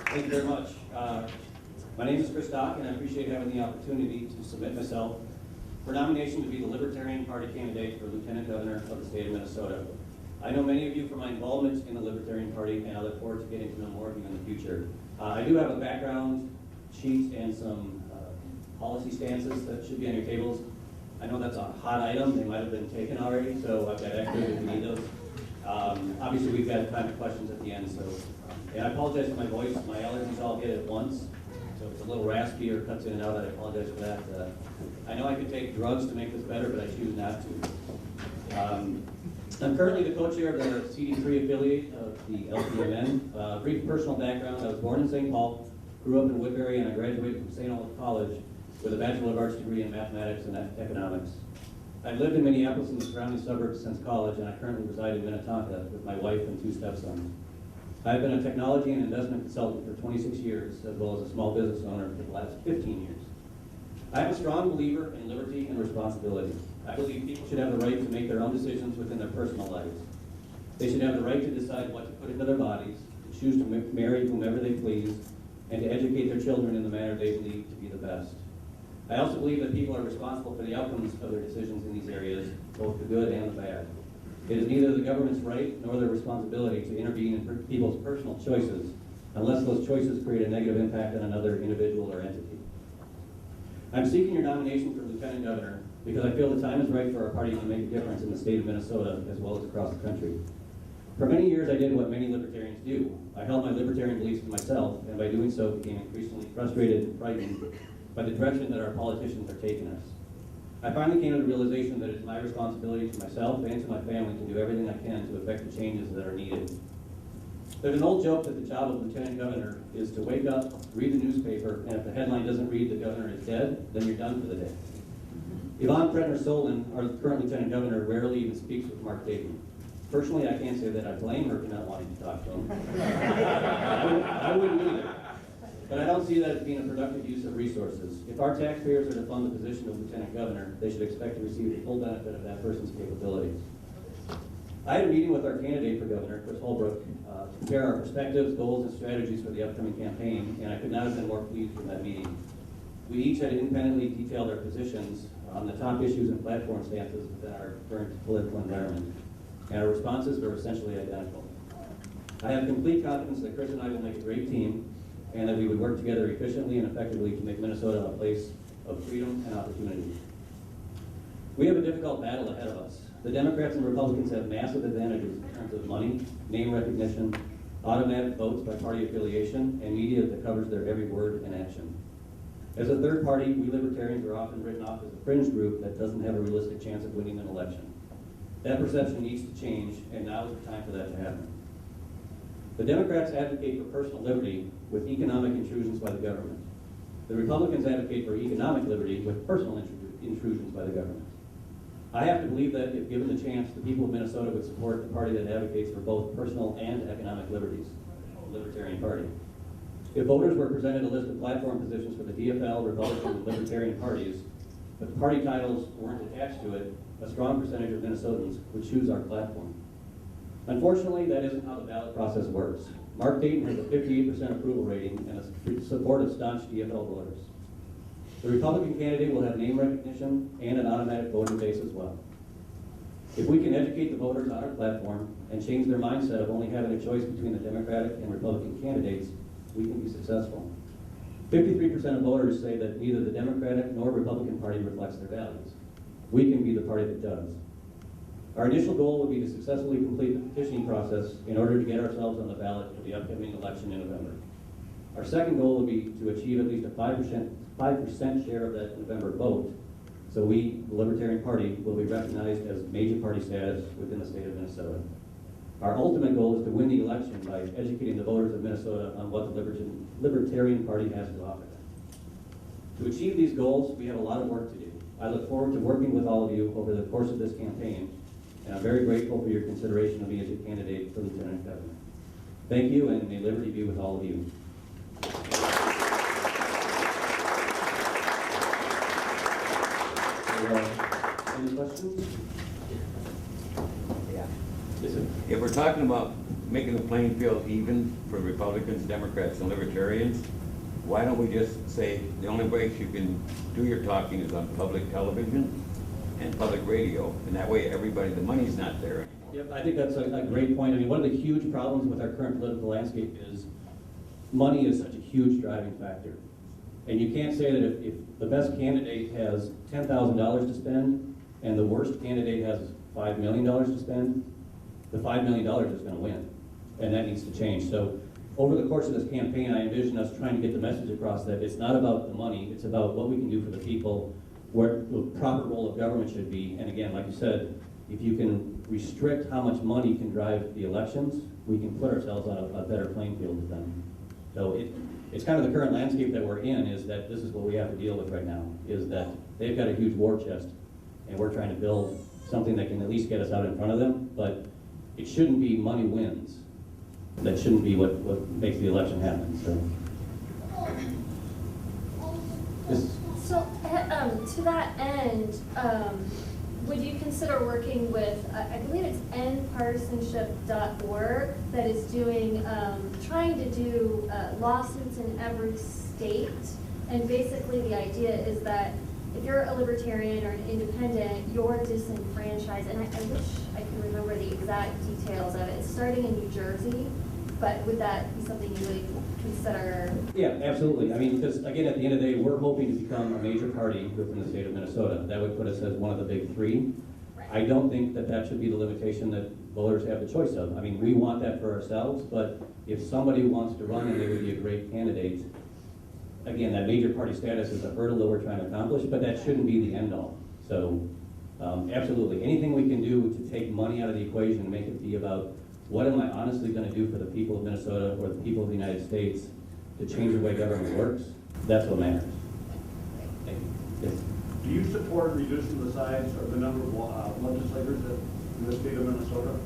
Thank you very much. My name is Chris Dock, and I appreciate having the opportunity to submit myself for nomination to be the Libertarian Party candidate for Lieutenant Governor of the state of Minnesota. I know many of you from my involvement in the Libertarian Party, and I look forward to getting to know more of you in the future. I do have a background sheet and some policy stances that should be on your tables. I know that's a hot item. They might have been taken already, so I've got extras if you need those. Obviously, we've got time for questions at the end, so and I apologize for my voice. My allergies all hit at once, so if it's a little raspy or cuts in and out, I apologize for that. I know I could take drugs to make this better, but I choose not to. I'm currently the co-chair of the CD3 affiliate of the LPMN. Brief personal background: I was born in St. Paul, grew up in Woodbury, and I graduated from St. Olaf College with a Bachelor of Arts degree in mathematics and economics. I've lived in Minneapolis and the surrounding suburbs since college, and I currently reside in Minnetonka with my wife and 2 stepsons. I've been a technology and investment consultant for 26 years, as well as a small business owner for the last 15 years. I am a strong believer in liberty and responsibility. I believe people should have the right to make their own decisions within their personal lives. They should have the right to decide what to put into their bodies, to choose to marry whomever they please, and to educate their children in the manner they believe to be the best. I also believe that people are responsible for the outcomes of their decisions in these areas, both the good and the bad. It is neither the government's right nor their responsibility to intervene in people's personal choices unless those choices create a negative impact on another individual or entity. I'm seeking your nomination for Lieutenant Governor because I feel the time is right for our party to make a difference in the state of Minnesota as well as across the country. For many years, I did what many libertarians do. I held my libertarian beliefs to myself, and by doing so became increasingly frustrated and frightened by the direction that our politicians are taking us. I finally came to the realization that it's my responsibility to myself and to my family to do everything I can to effect the changes that are needed. There's an old joke that the job of Lieutenant Governor is to wake up, read the newspaper, and if the headline doesn't read the governor is dead, then you're done for the day. Yvonne Pretner-Solon, our current Lieutenant Governor, rarely even speaks with Mark Dayton. Personally, I can't say that I blame her for not wanting to talk to him. I wouldn't either. But I don't see that as being a productive use of resources. If our taxpayers are to fund the position of Lieutenant Governor, they should expect to receive the full benefit of that person's capabilities. I had a meeting with our candidate for governor, Chris Holbrook, to compare our perspectives, goals, and strategies for the upcoming campaign, and I could not have been more pleased with that meeting. We each had independently detailed our positions on the top issues and platform stances within our current political environment, and our responses were essentially identical. I have complete confidence that Chris and I will make a great team, and that we would work together efficiently and effectively to make Minnesota a place of freedom and opportunity. We have a difficult battle ahead of us. The Democrats and Republicans have massive advantages in terms of money, name recognition, automatic votes by party affiliation, and media that covers their every word and action. As a third party, we libertarians are often written off as a fringe group that doesn't have a realistic chance of winning an election. That perception needs to change, and now is the time for that to happen. The Democrats advocate for personal liberty with economic intrusions by the government. The Republicans advocate for economic liberty with personal intrusions by the government. I have to believe that if given the chance, the people of Minnesota would support the party that advocates for both personal and economic liberties, the Libertarian Party. If voters were presented a list of platform positions for the DFL, Republican, and Libertarian parties, but the party titles weren't attached to it, a strong percentage of Minnesotans would choose our platform. Unfortunately, that isn't how the ballot process works. Mark Dayton has a 58% approval rating and a support of staunch DFL voters. The Republican candidate will have name recognition and an automatic voting base as well. If we can educate the voters on our platform and change their mindset of only having a choice between the Democratic and Republican candidates, we can be successful. 53% of voters say that neither the Democratic nor Republican Party reflects their values. We can be the party that does. Our initial goal would be to successfully complete the petitioning process in order to get ourselves on the ballot for the upcoming election in November. Our second goal would be to achieve at least a 5% share of that November vote, so we, the Libertarian Party, will be recognized as major party status within the state of Minnesota. Our ultimate goal is to win the election by educating the voters of Minnesota on what the Libertarian Party has to offer them. To achieve these goals, we have a lot of work to do. I look forward to working with all of you over the course of this campaign, and I'm very grateful for your consideration of me as a candidate for Lieutenant Governor. Thank you, and may liberty be with all of you. Any questions? Yeah. Yes, sir. If we're talking about making the playing field even for Republicans, Democrats, and Libertarians, why don't we just say the only way you can do your talking is on public television and public radio, and that way everybody, the money's not there anymore. Yep, I think that's a great point. I mean, one of the huge problems with our current political landscape is money is such a huge driving factor. And you can't say that if the best candidate has $10,000 to spend and the worst candidate has $5 million to spend, the $5 million is going to win. And that needs to change. So over the course of this campaign, I envision us trying to get the message across that it's not about the money, it's about what we can do for the people, where the proper role of government should be. And again, like you said, if you can restrict how much money can drive the elections, we can put ourselves on a better playing field with them. So it's kind of the current landscape that we're in, is that this is what we have to deal with right now, is that they've got a huge war chest, and we're trying to build something that can at least get us out in front of them, but it shouldn't be money wins. That shouldn't be what makes the election happen, so. So, to that end, would you consider working with, I believe it's endpartisanship.org, that is doing, trying to do lawsuits in every state, and basically the idea is that if you're a libertarian or an independent, you're disenfranchised, and I wish I could remember the exact details of it. It's starting in New Jersey, but would that be something you would consider? Yeah, absolutely. I mean, because again, at the end of the day, we're hoping to become a major party within the state of Minnesota. That would put us as one of the big three. Right. I don't think that that should be the limitation that voters have the choice of. I mean, we want that for ourselves, but if somebody wants to run and they would be a great candidate, again, that major party status is a hurdle that we're trying to accomplish, but that shouldn't be the end all. So, absolutely, anything we can do to take money out of the equation and make it be about what am I honestly going to do for the people of Minnesota or the people of the United States to change the way government works, that's what matters. Thank you. Yes. Do you support reducing the size or the number of legislators in the state of Minnesota?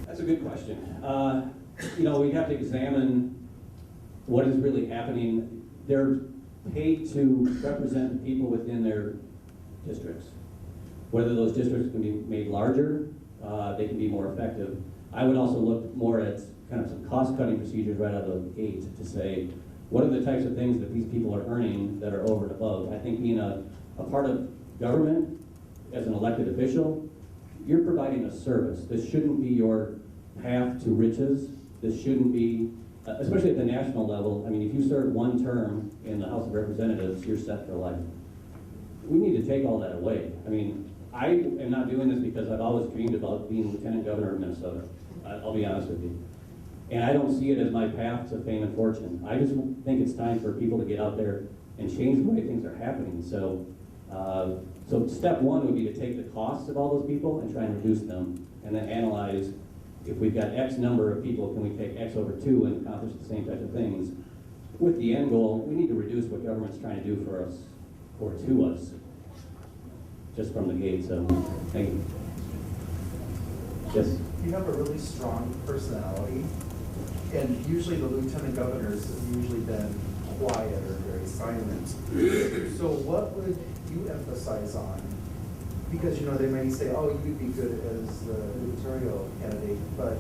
That's a good question. You know, we'd have to examine what is really happening. They're paid to represent the people within their districts. Whether those districts can be made larger, they can be more effective. I would also look more at kind of some cost-cutting procedures right out of the gate to say, what are the types of things that these people are earning that are over and above? I think being a part of government as an elected official, you're providing a service. This shouldn't be your path to riches. This shouldn't be, especially at the national level. I mean, if you serve one term in the House of Representatives, you're set for life. We need to take all that away. I mean, I am not doing this because I've always dreamed about being Lieutenant Governor of Minnesota. I'll be honest with you. And I don't see it as my path to fame and fortune. I just think it's time for people to get out there and change the way things are happening. So, so step one would be to take the costs of all those people and try and reduce them, and then analyze if we've got X number of people, can we take X over 2 and accomplish the same type of things? With the end goal, we need to reduce what government's trying to do for us or to us, just from the gate. So, thank you. Yes. You have a really strong personality, and usually the lieutenant governors have usually been quiet or very silent. So what would you emphasize on? Because, you know, they may say, oh, you'd be good as the gubernatorial candidate, but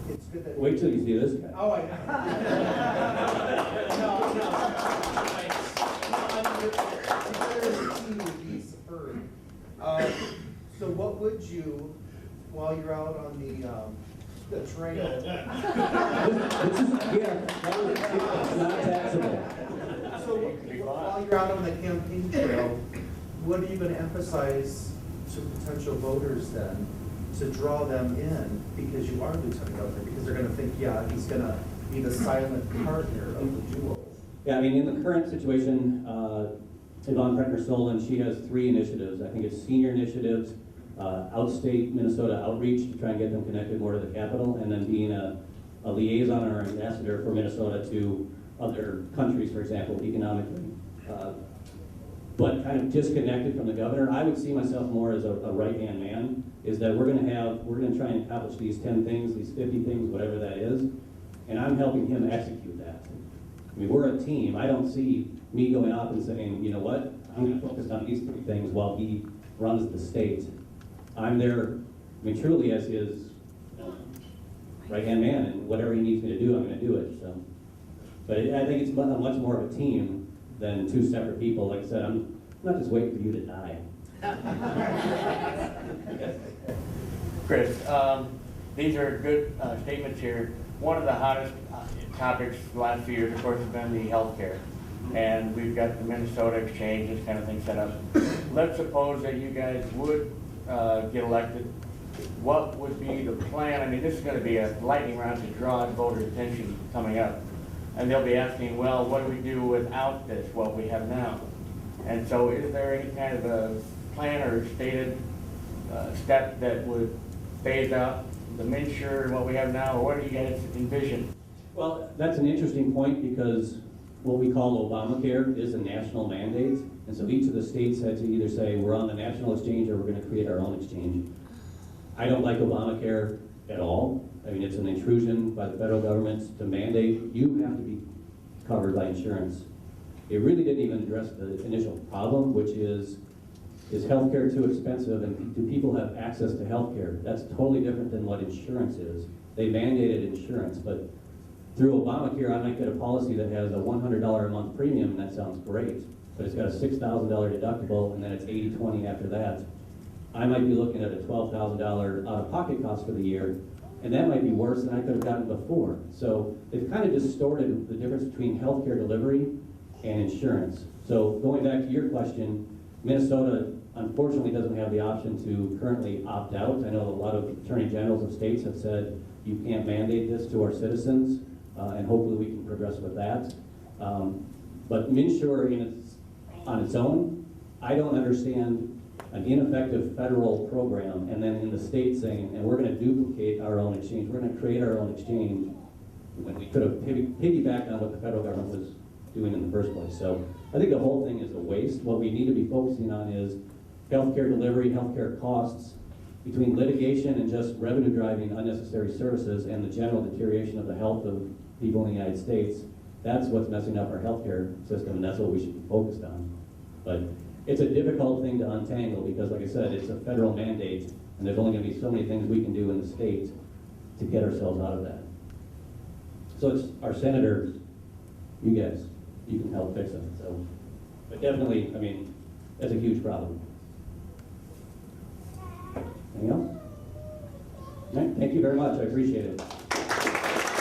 it's good that... Wait till you see this guy. Oh, I No, would be superb. So what would you, while you're out on the trail... This is, yeah, it's not taxable. So while you're out on the campaign trail, what are you going to emphasiise to potential voters then to draw them in, because you are lieutenant governor, because they're going to think, yeah, he's going to be the silent partner of the duo? Yeah, I mean, in the current situation, Yvonne Pretner-Solon, she has 3 initiatives. I think it's senior initiatives, outstate Minnesota outreach to try and get them connected more to the capital, and then being a liaison or ambassador for Minnesota to other countries, for example, economically. But kind of disconnected from the governor. I would see myself more as a right-hand man, is that we're gonna try and accomplish these 10 things, these 50 things, whatever that is, and I'm helping him execute that. I mean, we're a team. I don't see me going off and saying, you know what, I'm gonna focus on these 3 things while he runs the state. I'm there, I mean, truly as his right-hand man, and whatever he needs me to do, I'm gonna do it, so. But I think it's much more of a team than two separate people. Like I said, I'm not just waiting for you to die. Chris, these are good statements here. One of the hottest topics the last few years, of course, has been the healthcare. And we've got the Minnesota Exchange, this kind of thing set up. Let's suppose that you guys would get elected. What would be the plan? I mean, this is going to be a lightning round to draw voter attention coming up. And they'll be asking, well, what do we do without this, what we have now? And so is there any kind of a plan or stated step that would phase out the MNsure and what we have now, or what do you guys envision? Well, that's an interesting point because what we call Obamacare is a national mandate. And so each of the states had to either say, we're on the national exchange or we're going to create our own exchange. I don't like Obamacare at all. I mean, it's an intrusion by the federal government to mandate you have to be covered by insurance. It really didn't even address the initial problem, which is healthcare too expensive and do people have access to healthcare? That's totally different than what insurance is. They mandated insurance, but through Obamacare, I might get a policy that has a $100 a month premium, and that sounds great, but it's got a $6,000 deductible, and then it's 80/20 after that. I might be looking at a $12,000 out-of-pocket cost for the year, and that might be worse than I could have gotten before. So they've kind of distorted the difference between healthcare delivery and insurance. So going back to your question, Minnesota unfortunately doesn't have the option to currently opt out. I know a lot of attorney generals of states have said you can't mandate this to our citizens, and hopefully we can progress with that. But MNsure on its own, I don't understand an ineffective federal program and then in the state saying, and we're going to duplicate our own exchange, we're going to create our own exchange when we could have piggybacked on what the federal government was doing in the first place. So I think the whole thing is a waste. What we need to be focusing on is healthcare delivery, healthcare costs, between litigation and just revenue driving unnecessary services and the general deterioration of the health of people in the United States. That's what's messing up our healthcare system, and that's what we should be focused on. But it's a difficult thing to untangle because, like I said, it's a federal mandate, and there's only going to be so many things we can do in the state to get ourselves out of that. So it's our senators, you guys, you can help fix it. So, but definitely, I mean, that's a huge problem. Anything else? All right, thank you very much. I appreciate it.